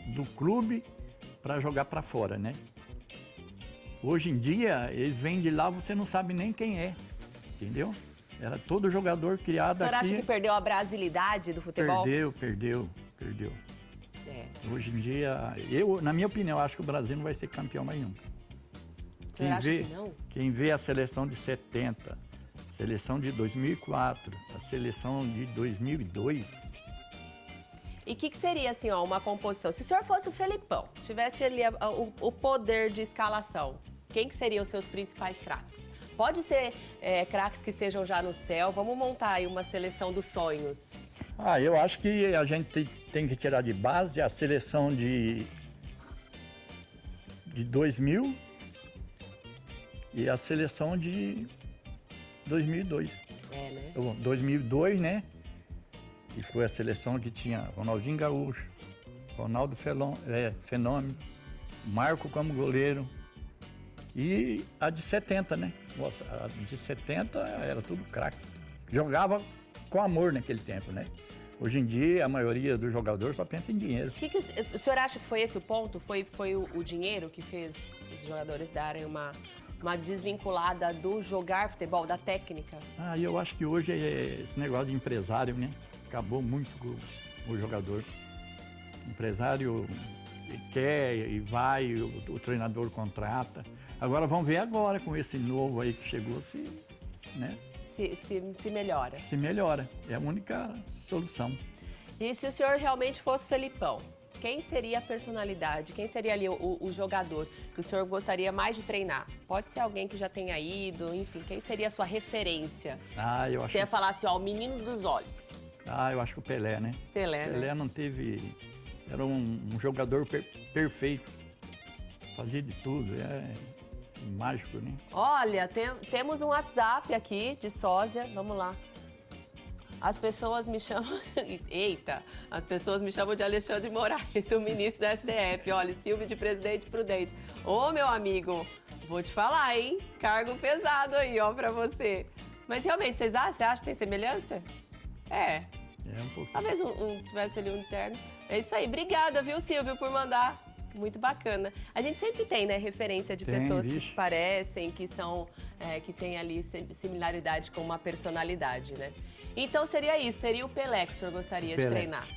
do clube para jogar para fora, né? Hoje em dia, eles vêm de lá, você não sabe nem quem é, entendeu? Era todo jogador criado O senhor aqui. acha que perdeu a brasilidade do futebol? Perdeu. É. Hoje em dia, na minha opinião, acho que o Brasil não vai ser campeão mais nunca. O senhor acha que não? Quem vê a seleção de 70, seleção de 2004, a seleção de 2002... E o que seria, assim, ó, uma composição? Se o senhor fosse o Felipão, tivesse ali o poder de escalação, quem que seriam os seus principais craques? Pode ser craques que estejam já no céu, vamos montar aí uma seleção dos sonhos. Eu acho que a gente tem que tirar de base a seleção de 2000 e a seleção de 2002. Né? 2002, né? E foi a seleção que tinha Ronaldinho Gaúcho, Ronaldo Fenômeno, Marco como goleiro e a de 70, né? Nossa, a de 70 era tudo craque. Jogava com amor naquele tempo, né? Hoje em dia, a maioria dos jogadores só pensa em dinheiro. O senhor acha que foi esse o ponto? Foi o dinheiro que fez os jogadores darem uma desvinculada do jogar futebol, da técnica? Eu acho que hoje esse negócio de empresário, né? Acabou muito com o jogador. O empresário quer e vai, o treinador contrata. Agora vamos ver agora com esse novo aí que chegou né? Se melhora. Se melhora. É a única solução. E se o senhor realmente fosse Felipão, quem seria a personalidade? Quem seria ali o jogador que o senhor gostaria mais de treinar? Pode ser alguém que já tenha ido, enfim, quem seria a sua referência? Eu acho. Você ia falar assim, ó, o menino dos olhos. Eu acho que o Pelé, né? Pelé, Pelé não teve... Era um jogador perfeito. Fazia de tudo, mágico, né? Olha, temos um WhatsApp aqui de sósia, vamos lá. As pessoas me chamam... Eita! As pessoas me chamam de Alexandre Moraes, o ministro da STF. Olha, Silvio de Presidente Prudente. Ô, meu amigo, vou te falar, hein? Cargo pesado aí, ó, pra você. Mas realmente, você acha que tem semelhança? É um pouquinho. Talvez tivesse ali um terno. É isso aí. Obrigada, viu, Silvio, por mandar. Muito bacana. A gente sempre tem, né, referência de pessoas que se parecem, que são, que tem ali similaridade com uma personalidade, né? Então seria isso, seria o Pelé que o senhor gostaria de treinar.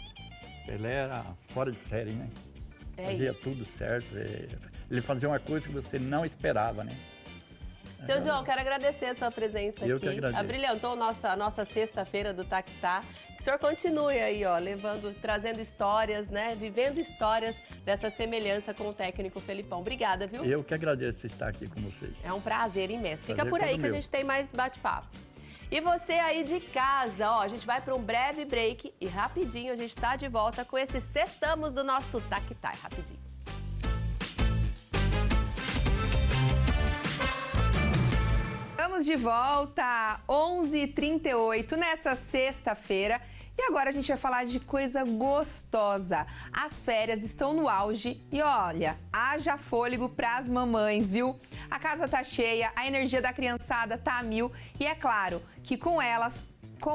Pelé era fora de série, né? É fazia isso. Tudo certo. Ele fazia uma coisa que você não esperava, né? Seu João, quero agradecer a sua presença aqui. Eu que agradeço. Abrilhantou a nossa sexta-feira do Tactá. Que o senhor continue aí, ó, trazendo histórias, né? Vivendo histórias dessa semelhança com o técnico Felipão. Obrigada, viu? Eu que agradeço estar aqui com vocês. É um prazer imenso. Fica Prazer por aí todo que a meu. gente tem mais bate-papo. E você aí de casa, ó, a gente vai para um breve break e rapidinho a gente tá de volta com esse Sextamos do nosso Tactá. Rapidinho. Estamos de volta, 11h38, nessa sexta-feira. E agora a gente vai falar de coisa gostosa. As férias estão no auge e olha, haja fôlego pras mamães, viu? A casa tá cheia, a energia da criançada tá a mil e é claro que com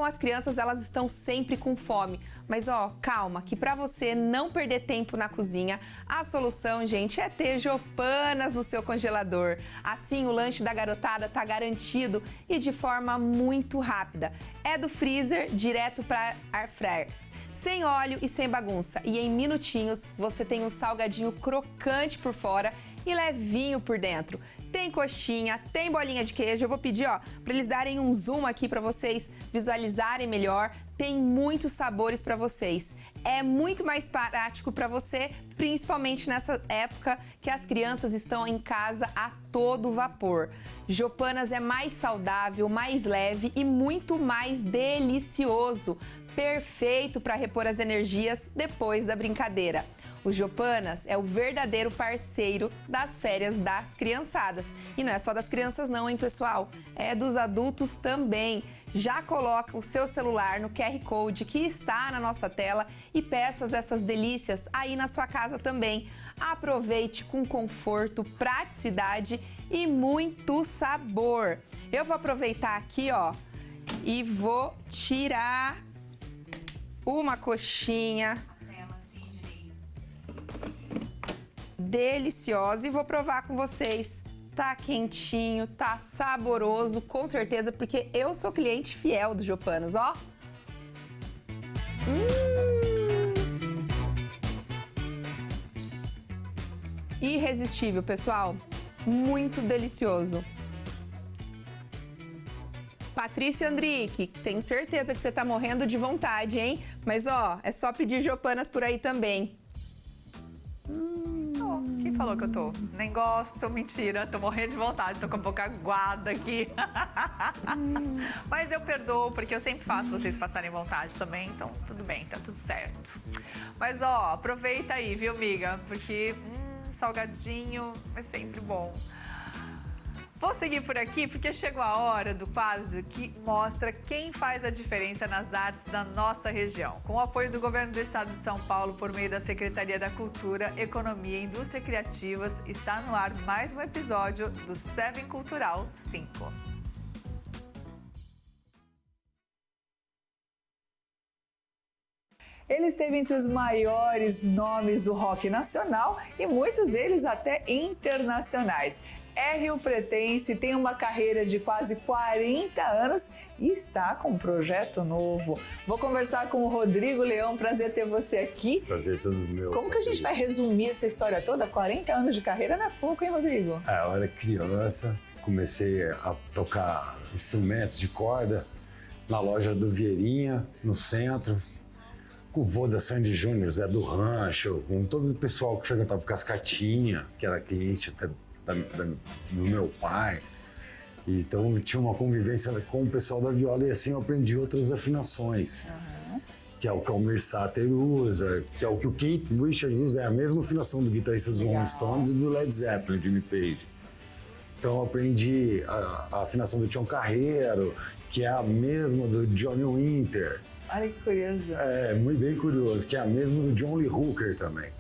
as crianças, elas estão sempre com fome. Mas ó, calma, que pra você não perder tempo na cozinha, a solução, gente, é ter Jopanas no seu congelador. Assim, o lanche da garotada tá garantido e de forma muito rápida. É do freezer direto pra air fryer. Sem óleo e sem bagunça. E em minutinhos, você tem um salgadinho crocante por fora e levinho por dentro. Tem coxinha, tem bolinha de queijo. Eu vou pedir, ó, para eles darem um zoom aqui para vocês visualizarem melhor. Tem muitos sabores para vocês. É muito mais prático para você, principalmente nessa época que as crianças estão em casa a todo vapor. Jopanas é mais saudável, mais leve e muito mais delicioso. Perfeito para repor as energias depois da brincadeira. O Jopanas é o verdadeiro parceiro das férias das criançadas. E não é só das crianças não, hein, pessoal? É dos adultos também. Já coloca o seu celular no QR Code que está na nossa tela e peça essas delícias aí na sua casa também. Aproveite com conforto, praticidade e muito sabor. Eu vou aproveitar aqui, ó, e vou tirar uma coxinha deliciosa e vou provar com vocês. Tá quentinho, tá saboroso, com certeza, porque eu sou cliente fiel do Jopanas, ó. Irresistível, pessoal. Muito delicioso. Patrícia Andrique, tenho certeza que você tá morrendo de vontade, hein? Mas, ó, é só pedir Jopanas por aí também. Quem falou que eu tô? Nem gosto, mentira, tô morrendo de vontade, tô com a boca aguada aqui. Mas eu perdoo, porque eu sempre faço vocês passarem vontade também, então tudo bem, tá tudo certo. Mas ó, aproveita aí, viu, amiga? Porque salgadinho é sempre bom. Vou seguir por aqui porque chegou a hora do quadro que mostra quem faz a diferença nas artes da nossa região. Com o apoio do Governo do Estado de São Paulo, por meio da Secretaria da Cultura, Economia e Indústria Criativas, está no ar mais um episódio do Seven Cultural 5. Ele esteve entre os maiores nomes do rock nacional e muitos deles até internacionais. É riopretense, tem uma carreira de quase 40 anos e está com um projeto novo. Vou conversar com o Rodrigo Leão, prazer ter você aqui. Prazer todo meu. Como que a gente vai resumir essa história toda? 40 anos de carreira não é pouco, hein, Rodrigo? Eu era criança, comecei a tocar instrumentos de corda na loja do Vieirinha, no centro, com o vô da Sandy Júnior, Zé do Rancho, com todo o pessoal que frequentava o Cascatinha, que era cliente até do meu pai. Então tinha uma convivência com o pessoal da viola e assim eu aprendi outras afinações. Que é o que o Almir Sater usa, que é o que o Keith Richards usa, é a mesma afinação do guitarrista dos Rolling Stones e do Led Zeppelin, Jimmy Page. Então eu aprendi a afinação do Tião Carreiro, que é a mesma do Johnny Winter. Olha que curioso. É, muito bem curioso, que é a mesma do John Lee Hooker também.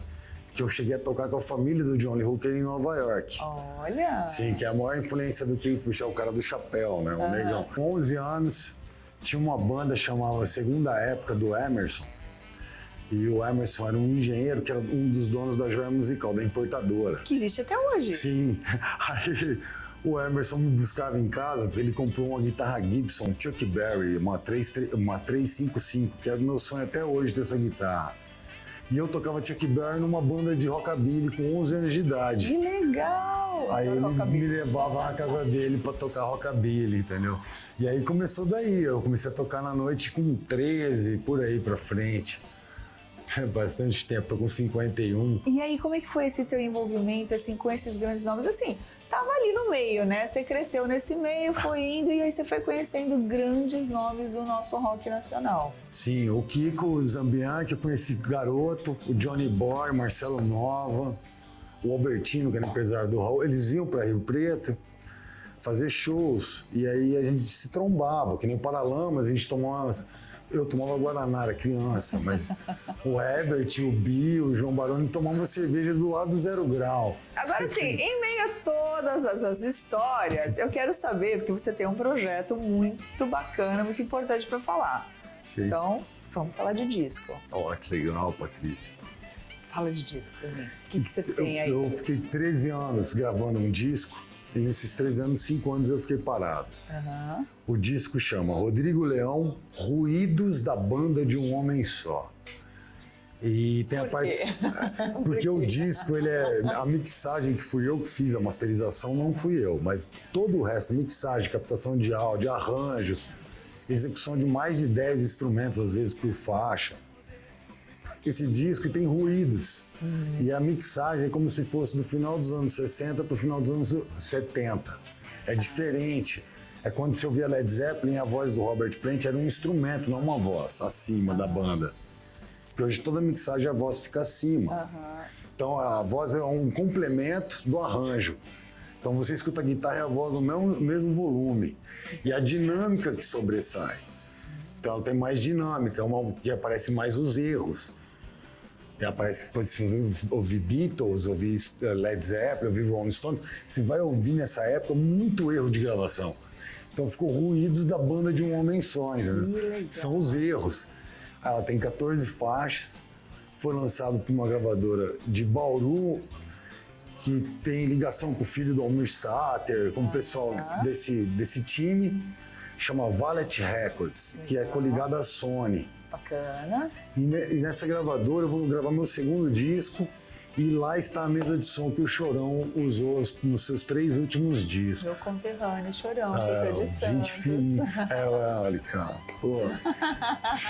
Que eu cheguei a tocar com a família do John Lee Hooker em Nova York. Olha! Sim, que é a maior influência do Keith Richards, o cara do chapéu, né? O negão. Com 11 anos, tinha uma banda chamada Segunda Época do Emerson. E o Emerson era um engenheiro que era um dos donos da Joia Musical, da importadora. Que existe até hoje. Sim. Aí o Emerson me buscava em casa, ele comprou uma guitarra Gibson Chuck Berry, uma 355, que era o meu sonho até hoje ter essa guitarra. E eu tocava Chuck Berry numa banda de rockabilly com 11 anos de idade. Que legal! Aí ele me levava na casa dele pra tocar rockabilly, entendeu? E aí começou daí, eu comecei a tocar na noite com 13, por aí pra frente. Bastante tempo, tô com 51. E aí, como é que foi esse teu envolvimento, assim, com esses grandes nomes? Assim, tava ali no meio, né? Você cresceu nesse meio, foi indo e aí você foi conhecendo grandes nomes do nosso rock nacional. Sim, o Kiko Zambian, que eu conheci garoto, o Johnny Boy, Marcelo Nova, o Albertino, que era empresário do Raul, eles vinham para Rio Preto fazer shows e aí a gente se trombava, que nem o Paralamas, a gente tomava Eu tomava Guaraná, era criança, mas o Herbert, o Bill, o João Baroni tomavam cerveja do lado do 0 grau. Agora sim, em meio a todas essas histórias, eu quero saber, porque você tem um projeto muito bacana, muito importante para falar. Sim. Então, vamos falar de disco. Ó, que legal, Patrícia. Fala de disco pra mim. O que você tem aí? Eu fiquei 13 anos gravando um disco e nesses 13 anos, 5 anos eu fiquei parado. Aham. O disco chama Rodrigo Leão, Ruídos da Banda de um Homem Só. E tem a parte... Porque o disco, ele é... A mixagem que fui eu que fiz, a masterização não fui eu, mas todo o resto, mixagem, captação de áudio, arranjos, execução de mais de 10 instrumentos, às vezes por faixa. Esse disco tem ruídos. E a mixagem é como se fosse do final dos anos 60 para o final dos anos 70. É diferente. É quando você ouvia Led Zeppelin, a voz do Robert Plant era um instrumento, não uma voz acima da banda. Porque hoje toda mixagem a voz fica acima. Então a voz é um complemento do arranjo. Então você escuta a guitarra e a voz no mesmo volume. E a dinâmica que sobressai. Então ela tem mais dinâmica, que aparece mais os erros. E aparece, depois você ouvir Beatles, ouvir Led Zeppelin, ouvir Rolling Stones, você vai ouvir nessa época muito erro de gravação. Então ficou Ruídos da Banda de um Homem Só, entendeu? São os erros. Ela tem 14 faixas, foi lançado por uma gravadora de Bauru, que tem ligação com o filho do Almir Sater, com o pessoal desse time, chama Valet Records, que é coligada à Sony. Bacana. E nessa gravadora eu vou gravar meu segundo disco e lá está a mesa de som que o Chorão usou nos seus 3 últimos discos. Meu conterrâneo, Chorão, professor de gente Santos. fina. Olha, cara, pô,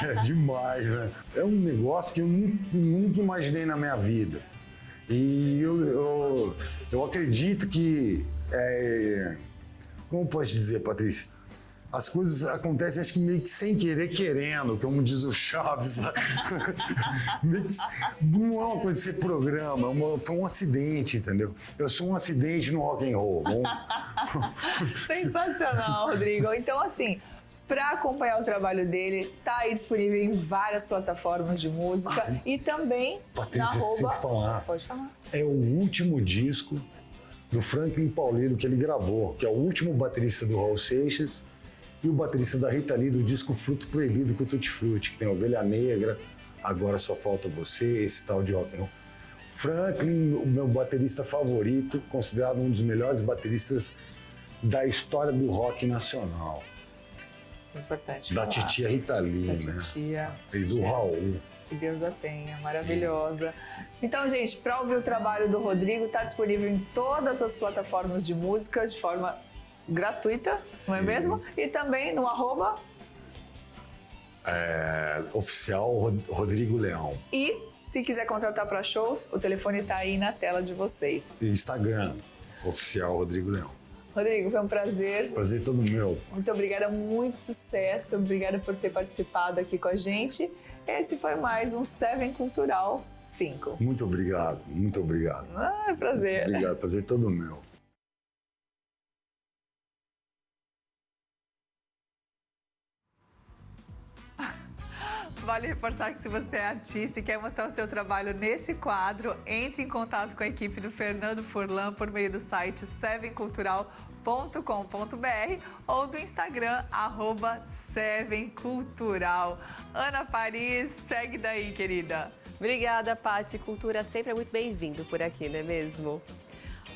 é demais, né? É um negócio que eu nunca imaginei na minha vida. E eu acredito que, como posso dizer, Patrícia? As coisas acontecem, acho que meio que sem querer, querendo, como diz o Chaves. Não é uma coisa que você programa, foi um acidente, entendeu? Eu sou um acidente no rock and roll. Sensacional, Rodrigo. Então, assim, para acompanhar o trabalho dele, tá aí disponível em várias plataformas de música e também Patrícia, na você tem que falar. Pode falar. É o último disco do Franklin Paulino que ele gravou, que é o último baterista do Raul Seixas e o baterista da Rita Lee do disco Fruto Proibido com o Tutti Frutti, que tem Ovelha Negra, Agora Só Falta Você, esse tal de rock and roll. Franklin, o meu baterista favorito, considerado um dos melhores bateristas da história do rock nacional. Isso é importante Da falar. titia Rita Lee, Da né? titia. E do Raul. Que Deus a tenha, maravilhosa. Então, gente, para ouvir o trabalho do Rodrigo, tá disponível em todas as plataformas de música de forma gratuita, não é Sim. mesmo? E também no @ Oficial Rodrigo Leão. e se quiser contratar para shows, o telefone tá aí na tela de vocês. E Instagram, Oficial Rodrigo Leão. Rodrigo, foi um prazer. Prazer todo meu. Muito obrigada, muito sucesso. Obrigada por ter participado aqui com a gente. Esse foi mais um Seven Cultural 5. Muito obrigado, muito obrigado. Prazer. Muito obrigado, prazer todo meu. Vale reforçar que se você é artista e quer mostrar o seu trabalho nesse quadro, entre em contato com a equipe do Fernando Furlan por meio do site sevencultural.com.br ou do Instagram, @sevencultural. Ana Paris, segue daí, querida. Obrigada, Paty. Cultura sempre é muito bem-vindo por aqui, não é mesmo?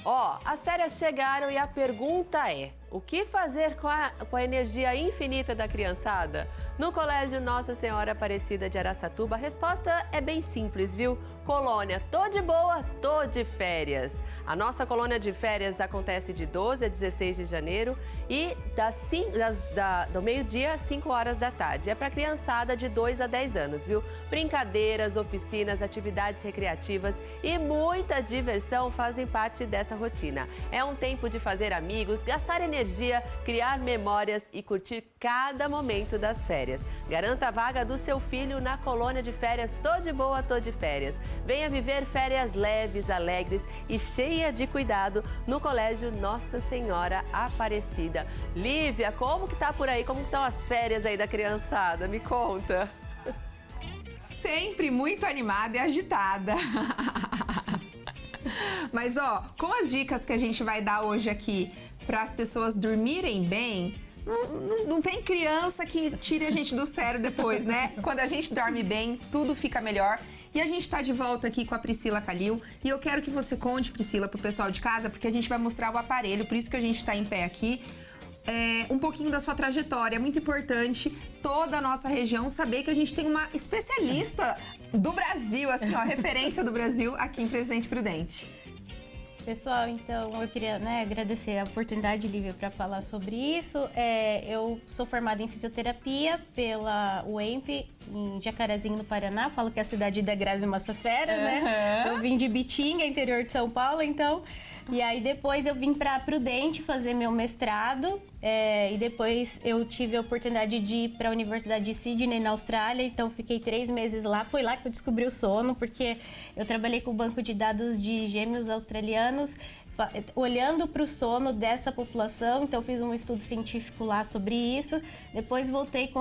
Ó, as férias chegaram e a pergunta é: o que fazer com a energia infinita da criançada? No Colégio Nossa Senhora Aparecida de Araçatuba, a resposta é bem simples, viu? Colônia, tô de boa, tô de férias. A nossa colônia de férias acontece de 12 a 16 de janeiro e do meio-dia às 5 horas da tarde. É para criançada de 2 a 10 anos, viu? Brincadeiras, oficinas, atividades recreativas e muita diversão fazem parte dessa rotina. É um tempo de fazer amigos, gastar energia energia, criar memórias e curtir cada momento das férias. Garanta a vaga do seu filho na colônia de férias Tô de Boa, Tô de Férias. Venha viver férias leves, alegres e cheia de cuidado no Colégio Nossa Senhora Aparecida. Lívia, como que tá por aí? Como estão as férias aí da criançada? Me conta. Sempre muito animada e agitada. Mas, ó, com as dicas que a gente vai dar hoje aqui para as pessoas dormirem bem, não tem criança que tire a gente do sério depois, né? Quando a gente dorme bem, tudo fica melhor. E a gente tá de volta aqui com a Priscila Calil. E eu quero que você conte, Priscila, pro pessoal de casa, porque a gente vai mostrar o aparelho, por isso que a gente tá em pé aqui. Um pouquinho da sua trajetória. É muito importante toda a nossa região saber que a gente tem uma especialista do Brasil, assim, ó, referência do Brasil aqui em Presidente Prudente. Pessoal, então eu queria agradecer a oportunidade, Lívia, para falar sobre isso. Eu sou formada em fisioterapia pela UEMP, em Jacarezinho, no Paraná. Falo que é a cidade da Grazi Massafera, né? Eu vim de Bitinga, interior de São Paulo, então... E aí depois eu vim para Prudente fazer meu mestrado e depois eu tive a oportunidade de ir para a Universidade de Sydney, na Austrália, então fiquei 3 meses lá. Foi lá que eu descobri o sono, porque eu trabalhei com o banco de dados de gêmeos australianos, olhando para o sono dessa população, então fiz um estudo científico lá sobre isso. Depois voltei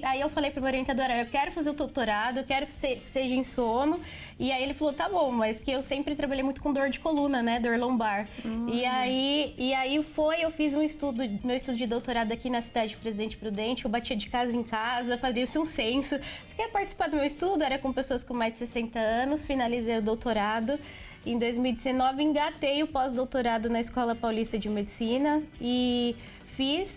aí eu falei para minha orientadora, eu quero fazer o doutorado, eu quero que seja em sono. E aí ele falou, tá bom, mas que eu sempre trabalhei muito com dor de coluna, né, dor lombar. E aí eu fiz meu estudo de doutorado aqui na cidade de Presidente Prudente, eu batia de casa em casa, fazia um censo. Você quer participar do meu estudo? Era com pessoas com mais de 60 anos, finalizei o doutorado. Em 2019, engatei o pós-doutorado na Escola Paulista de Medicina e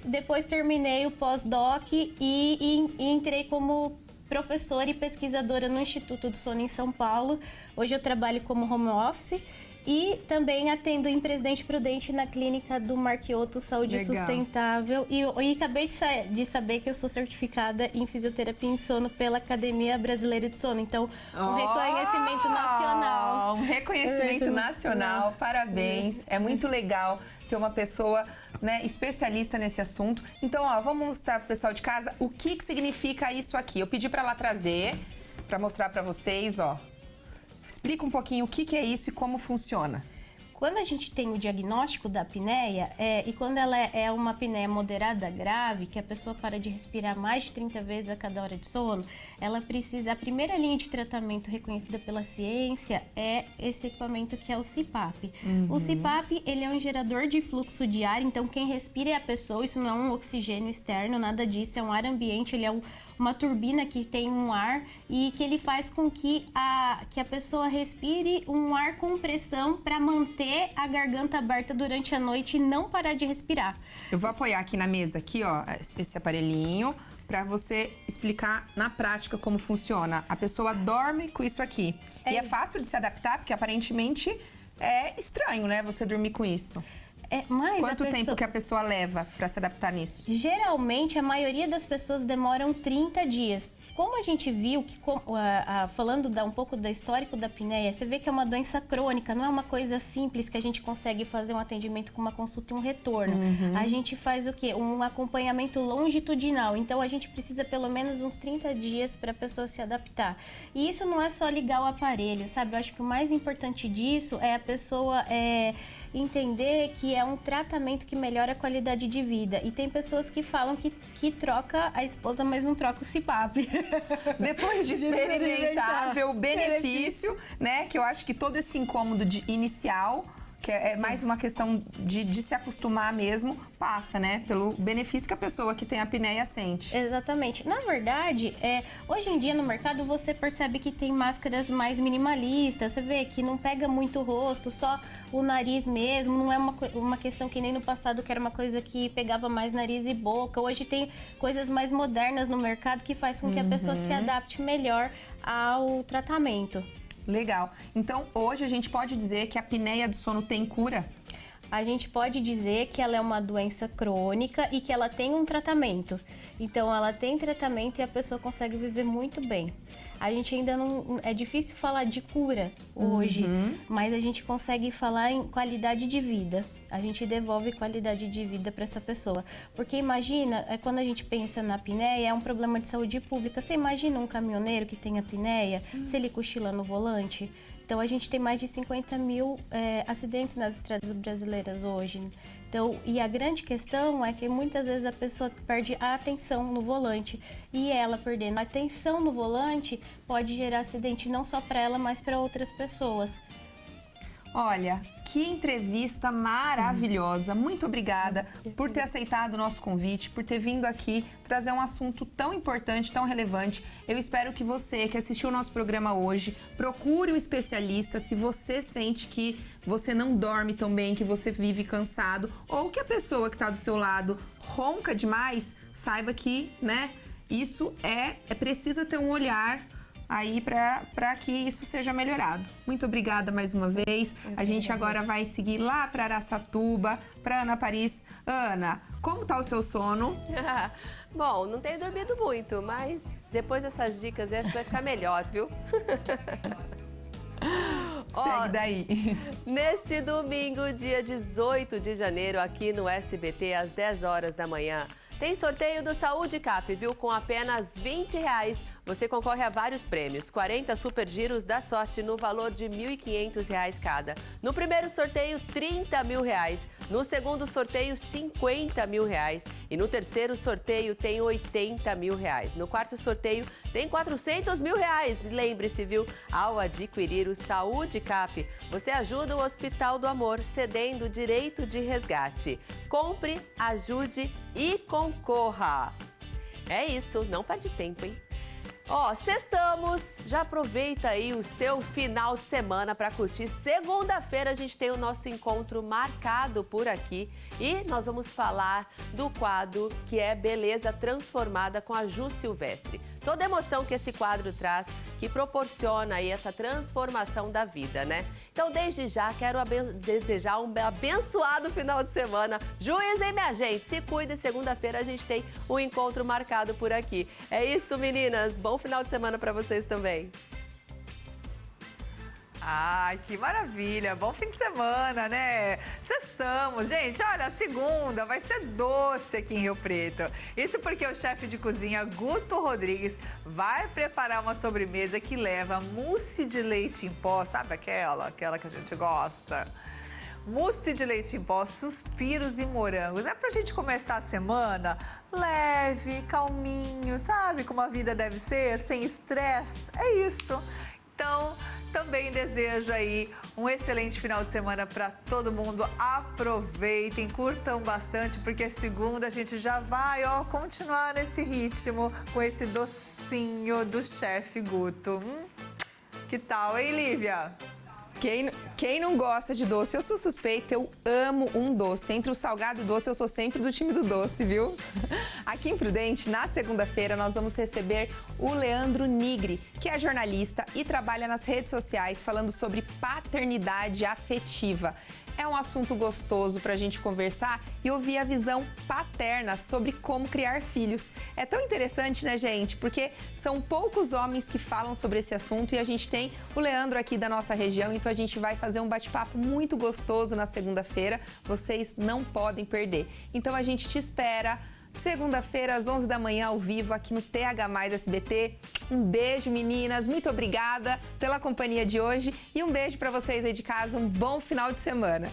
depois terminei o pós-doc e entrei como professora e pesquisadora no Instituto do Sono em São Paulo. Hoje eu trabalho como home office e também atendo em Presidente Prudente na clínica do Marquioto Saúde Sustentável. E acabei de saber que eu sou certificada em fisioterapia em sono pela Academia Brasileira de Sono. Então, um reconhecimento nacional. Um reconhecimento nacional, parabéns. É muito legal ter uma pessoa, né, especialista nesse assunto. Então, ó, vamos mostrar pro pessoal de casa o que significa isso aqui. Eu pedi para ela trazer, para mostrar para vocês, ó. Explica um pouquinho o que é isso e como funciona. Quando a gente tem o diagnóstico da apneia, e quando ela é uma apneia moderada grave, que a pessoa para de respirar mais de 30 vezes a cada hora de sono, ela precisa, a primeira linha de tratamento reconhecida pela ciência é esse equipamento que é o CPAP. O CPAP, ele é um gerador de fluxo de ar, então quem respira é a pessoa, isso não é um oxigênio externo, nada disso, é um ar ambiente, ele é uma turbina que tem um ar e que ele faz com que a pessoa respire um ar com pressão para manter a garganta aberta durante a noite e não parar de respirar. Eu vou apoiar aqui na mesa, aqui, ó, esse aparelhinho, para você explicar na prática como funciona. A pessoa dorme com isso aqui. E é fácil de se adaptar, porque aparentemente é estranho, né, você dormir com isso. Quanto tempo que a pessoa leva para se adaptar nisso? Geralmente, a maioria das pessoas demoram 30 dias. Como a gente viu, falando um pouco do histórico da apneia, você vê que é uma doença crônica, não é uma coisa simples que a gente consegue fazer um atendimento com uma consulta e um retorno. A gente faz o quê? Um acompanhamento longitudinal. Então, a gente precisa pelo menos uns 30 dias para a pessoa se adaptar. E isso não é só ligar o aparelho, sabe? Eu acho que o mais importante disso é a pessoa entender que é um tratamento que melhora a qualidade de vida. E tem pessoas que falam que troca a esposa, mas não troca o CPAP. Depois de experimentar, ver o benefício, né? Que eu acho que todo esse incômodo inicial, que é mais uma questão de se acostumar mesmo, passa, né? Pelo benefício que a pessoa que tem apneia sente. Exatamente. Na verdade, hoje em dia no mercado você percebe que tem máscaras mais minimalistas. Você vê que não pega muito o rosto, só o nariz mesmo. Não é uma questão que nem no passado, que era uma coisa que pegava mais nariz e boca. Hoje tem coisas mais modernas no mercado que faz com que a pessoa se adapte melhor ao tratamento. Legal. Então, hoje a gente pode dizer que a apneia do sono tem cura? a gente pode dizer que ela é uma doença crônica e que ela tem um tratamento. Então, ela tem tratamento e a pessoa consegue viver muito bem. A gente ainda não... É difícil falar de cura hoje, mas a gente consegue falar em qualidade de vida. A gente devolve qualidade de vida para essa pessoa. Porque imagina, quando a gente pensa na apneia, é um problema de saúde pública. Você imagina um caminhoneiro que tem apneia, se ele cochila no volante? Então, a gente tem mais de 50 mil acidentes nas estradas brasileiras hoje. Então, e a grande questão é que muitas vezes a pessoa perde a atenção no volante. E ela perdendo a atenção no volante pode gerar acidente não só para ela, mas para outras pessoas. Olha, que entrevista maravilhosa. Muito obrigada por ter aceitado o nosso convite, por ter vindo aqui trazer um assunto tão importante, tão relevante. Eu espero que você que assistiu o nosso programa hoje, procure um especialista se você sente que você não dorme tão bem, que você vive cansado ou que a pessoa que está do seu lado ronca demais, saiba que, né, isso precisa ter um olhar aí para que isso seja melhorado. Muito obrigada mais uma vez. A gente agora vai seguir lá para Araçatuba, para Ana Paris. Ana, como tá o seu sono? Bom, não tenho dormido muito, mas depois dessas dicas eu acho que vai ficar melhor, viu? Segue daí. Neste domingo, dia 18 de janeiro, aqui no SBT, às 10 horas da manhã, tem sorteio do Saúde Cap, viu? Com apenas R$20, você concorre a vários prêmios. 40 super giros da sorte no valor de R$1.500 cada. No primeiro sorteio, R$30 mil. No segundo sorteio, R$50 mil. E no terceiro sorteio, tem R$80 mil. No quarto sorteio, tem R$400 mil. Lembre-se, viu? Ao adquirir o Saúde Cap, você ajuda o Hospital do Amor, cedendo direito de resgate. Compre, ajude e concorra. É isso, não perde tempo, hein? Ó, sextamos, já aproveita aí o seu final de semana para curtir. Segunda-feira a gente tem o nosso encontro marcado por aqui e nós vamos falar do quadro que é Beleza Transformada com a Ju Silvestre. Toda a emoção que esse quadro traz, que proporciona aí essa transformação da vida, né? Então, desde já, quero desejar um abençoado final de semana. Juízem, minha gente, se cuida e segunda-feira a gente tem um encontro marcado por aqui. É isso, meninas. Bom final de semana para vocês também. Ai, que maravilha! Bom fim de semana, né? Sextamos, gente. Olha, a segunda vai ser doce aqui em Rio Preto. Isso porque o chefe de cozinha Guto Rodrigues vai preparar uma sobremesa que leva mousse de leite em pó, sabe aquela que a gente gosta? Mousse de leite em pó, suspiros e morangos. É pra gente começar a semana leve, calminho, sabe? Como a vida deve ser, sem estresse. É isso. Então, também desejo aí um excelente final de semana para todo mundo. Aproveitem, curtam bastante, porque segunda a gente já vai, continuar nesse ritmo com esse docinho do chefe Guto. Que tal, hein, Lívia? Quem não gosta de doce? Eu sou suspeita, eu amo um doce. Entre o salgado e o doce, eu sou sempre do time do doce, viu? Aqui em Prudente, na segunda-feira, nós vamos receber o Leandro Nigri, que é jornalista e trabalha nas redes sociais falando sobre paternidade afetiva. É um assunto gostoso para a gente conversar e ouvir a visão paterna sobre como criar filhos. É tão interessante, né, gente? Porque são poucos homens que falam sobre esse assunto e a gente tem o Leandro aqui da nossa região, então a gente vai fazer um bate-papo muito gostoso na segunda-feira. Vocês não podem perder. Então a gente te espera segunda-feira, às 11 da manhã, ao vivo, aqui no TH+ SBT. Um beijo, meninas. Muito obrigada pela companhia de hoje. E um beijo para vocês aí de casa. Um bom final de semana.